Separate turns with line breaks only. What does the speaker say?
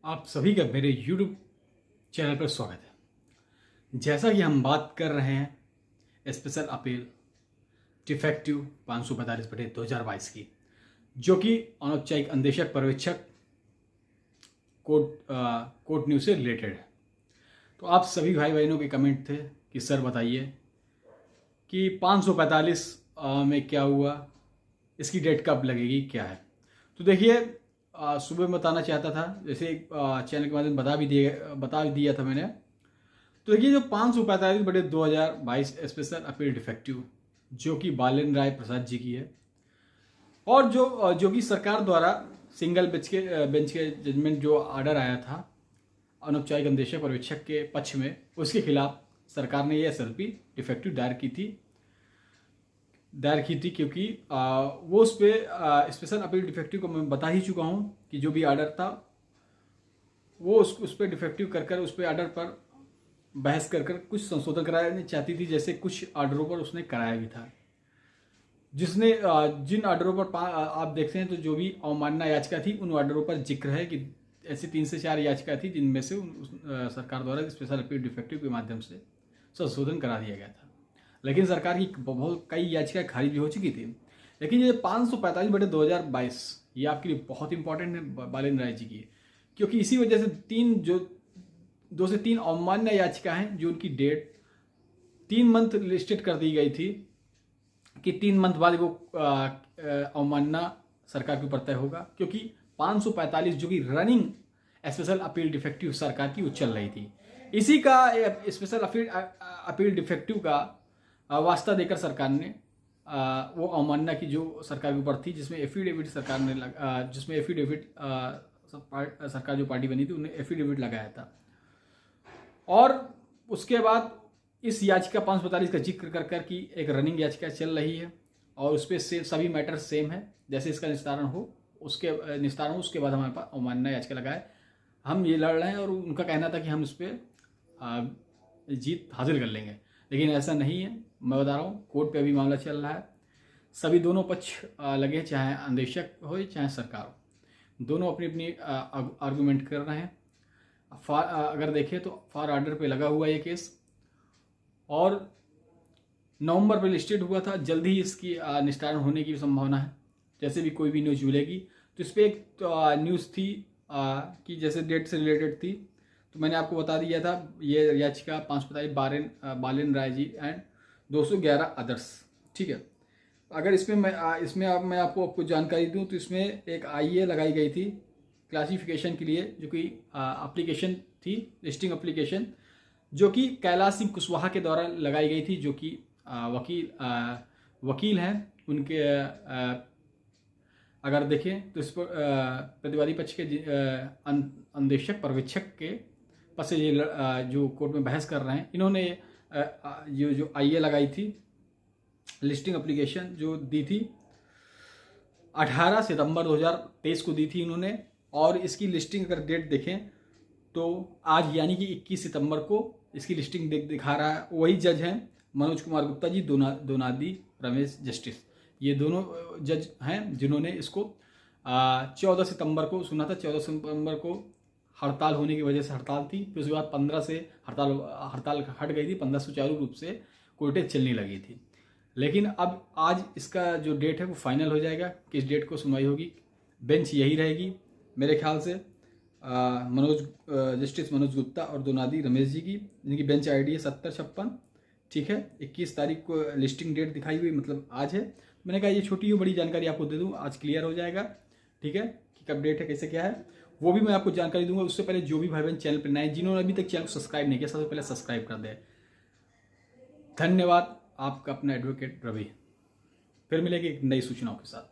आप सभी का मेरे YouTube चैनल पर स्वागत है। जैसा कि हम बात कर रहे हैं स्पेशल अपील डिफेक्टिव 545/2022 की, जो कि अनौपचारिक अंदेशक पर्यवेक्षक कोर्ट न्यूज़ से रिलेटेड है। तो आप सभी भाई बहनों के कमेंट थे कि सर बताइए कि 545 में क्या हुआ, इसकी डेट कब लगेगी, क्या है। तो देखिए, सुबह में बताना चाहता था, जैसे चैनल के माध्यम बता भी दिया था मैंने। तो देखिए, जो 545/2022 स्पेशल अपील डिफेक्टिव, जो कि बालन राय प्रसाद जी की है, और जो कि सरकार द्वारा सिंगल बेंच के जजमेंट जो ऑर्डर आया था अनौपचारिक अंदेशक पर्यवेक्षक के पक्ष में, उसके खिलाफ सरकार ने ये SLP डिफेक्टिव दायर की थी, क्योंकि वो उस पर स्पेशल अपील डिफेक्टिव को मैं बता ही चुका हूँ कि जो भी ऑर्डर था वो उस पर डिफेक्टिव कर उस पर ऑर्डर पर बहस कर कुछ संशोधन कराना चाहती थी, जैसे कुछ ऑर्डरों पर उसने कराया भी था। जिसने जिन ऑर्डरों पर आप देखते हैं, तो जो भी अवमानना याचिका थी, उन ऑर्डरों पर जिक्र है कि ऐसी 3 से 4 याचिका थी जिनमें से सरकार द्वारा स्पेशल अपील डिफेक्टिव के माध्यम से संशोधन करा दिया गया था। लेकिन सरकार की बहुत कई याचिकाएं खारिज भी हो चुकी थी। लेकिन ये 545/2022 ये आपके लिए बहुत इंपॉर्टेंट है बालन राय जी की, क्योंकि इसी वजह से 2 से 3 अवमान्य याचिका हैं, जो उनकी डेट 3 मंथ लिस्टेड कर दी गई थी कि 3 मंथ बाद वो अवमानना सरकार के ऊपर तय होगा, क्योंकि 545 जो कि रनिंग स्पेशल अपील डिफेक्टिव सरकार की वो चल रही थी। इसी का स्पेशल अपील डिफेक्टिव का वास्ता देकर सरकार ने वो अवमानना की जो सरकार के ऊपर थी, जिसमें एफिडेविट सरकार जो पार्टी बनी थी उन्हें एफिडेविट लगाया था। और उसके बाद इस याचिका 545 का जिक्र कर कि एक रनिंग याचिका चल रही है और उस पर सभी मैटर सेम है, जैसे इसका निस्तारण हो उसके बाद हमारे पास अवमानना याचिका लगाए हम ये लड़ रहे हैं, और उनका कहना था कि हम इस पर जीत हासिल कर लेंगे। लेकिन ऐसा नहीं है। मैं बता रहा हूँ, कोर्ट पे अभी मामला चल रहा है। सभी दोनों पक्ष लगे, चाहे अंदेशक हो चाहे सरकार हो, दोनों अपनी अपनी आर्गूमेंट कर रहे हैं। अगर देखें तो फॉर ऑर्डर पे लगा हुआ ये केस, और नवंबर पे लिस्टेड हुआ था। जल्द ही इसकी निस्तारण होने की संभावना है। जैसे भी कोई भी न्यूज़ मिलेगी, तो इस पर एक न्यूज़ थी कि जैसे डेट से रिलेटेड थी, तो मैंने आपको बता दिया था ये याचिका 545 बालन राय जी एंड 211 अदर्स। ठीक है। अगर इसमें मैं आपको जानकारी दूं, तो इसमें एक IA लगाई गई थी क्लासिफिकेशन के लिए, जो कि एप्लीकेशन थी, लिस्टिंग एप्लीकेशन, जो कि कैलाश सिंह कुशवाहा के द्वारा लगाई गई थी, जो कि वकील हैं उनके। अगर देखें तो इस पर प्रतिवादी पक्ष के अंदेशक पर्यवेक्षक के पास से ये जो कोर्ट में बहस कर रहे हैं, इन्होंने जो IA लगाई थी, लिस्टिंग एप्लीकेशन जो दी थी 18 सितंबर 2023 को दी थी इन्होंने। और इसकी लिस्टिंग अगर डेट देखें तो आज यानी कि 21 सितंबर को इसकी लिस्टिंग दिखा रहा है। वही जज हैं मनोज कुमार गुप्ता जी, दोनादी रमेश जस्टिस, ये दोनों जज हैं जिन्होंने इसको 14 सितंबर को सुना था। 14 सितंबर को हड़ताल होने की वजह से हड़ताल थी, फिर उसके बाद 15 से हड़ताल हट गई थी, 15 सुचारू रूप से कोर्टें चलने लगी थी। लेकिन अब आज इसका जो डेट है वो फाइनल हो जाएगा, किस डेट को सुनवाई होगी। बेंच यही रहेगी मेरे ख्याल से, जस्टिस मनोज गुप्ता और दोनादी रमेश जी की, जिनकी बेंच ID है 7056। ठीक है। 21 तारीख को लिस्टिंग डेट दिखाई हुई, मतलब आज है। मैंने कहा ये छोटी बड़ी जानकारी आपको दे दूं, आज क्लियर हो जाएगा। ठीक है, कि कब डेट है, कैसे क्या है, वो भी मैं आपको जानकारी दूंगा। उससे पहले जो भी भाई बहन चैनल पर नए, जिन्होंने अभी तक चैनल को सब्सक्राइब नहीं किया, सबसे पहले सब्सक्राइब कर दें। धन्यवाद। आपका अपना एडवोकेट रवि। फिर मिलेंगे एक नई सूचनाओं के साथ।